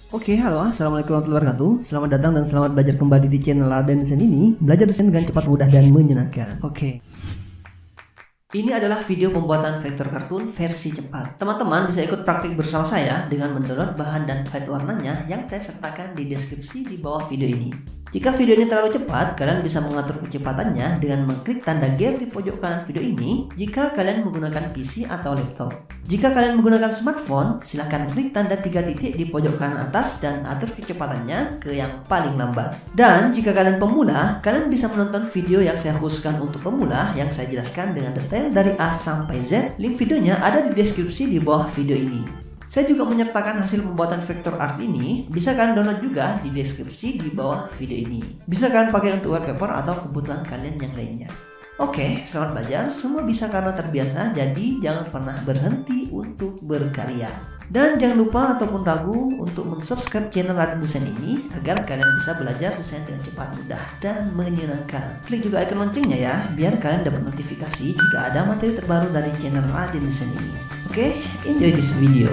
Oke, halo, assalamualaikum warahmatullahi wabarakatuh. Selamat datang dan selamat belajar kembali di channel Raden Desain ini. Belajar desain dengan cepat, mudah, dan menyenangkan. Oke. Ini adalah video pembuatan vektor kartun versi cepat. Teman-teman bisa ikut praktik bersama saya dengan mendownload bahan dan palette warnanya yang saya sertakan di deskripsi di bawah video ini. Jika video ini terlalu cepat, kalian bisa mengatur kecepatannya dengan mengklik tanda gear di pojok kanan video ini jika kalian menggunakan PC atau laptop. Jika kalian menggunakan smartphone, silahkan klik tanda 3 titik di pojok kanan atas dan atur kecepatannya ke yang paling lambat. Dan jika kalian pemula, kalian bisa menonton video yang saya khususkan untuk pemula yang saya jelaskan dengan detail dari A sampai Z. Link videonya ada di deskripsi di bawah video ini. Saya juga menyertakan hasil pembuatan vektor art ini, bisa kalian download juga di deskripsi di bawah video ini. Bisa kalian pakai untuk wallpaper atau kebutuhan kalian yang lainnya. Oke, selamat belajar. Semua bisa karena terbiasa, jadi jangan pernah berhenti untuk berkarya. Dan jangan lupa ataupun ragu untuk mensubscribe channel Raden Desain ini agar kalian bisa belajar desain dengan cepat, mudah, dan menyenangkan. Klik juga icon loncengnya ya, biar kalian dapat notifikasi jika ada materi terbaru dari channel Raden Desain ini. Oke, enjoy this video.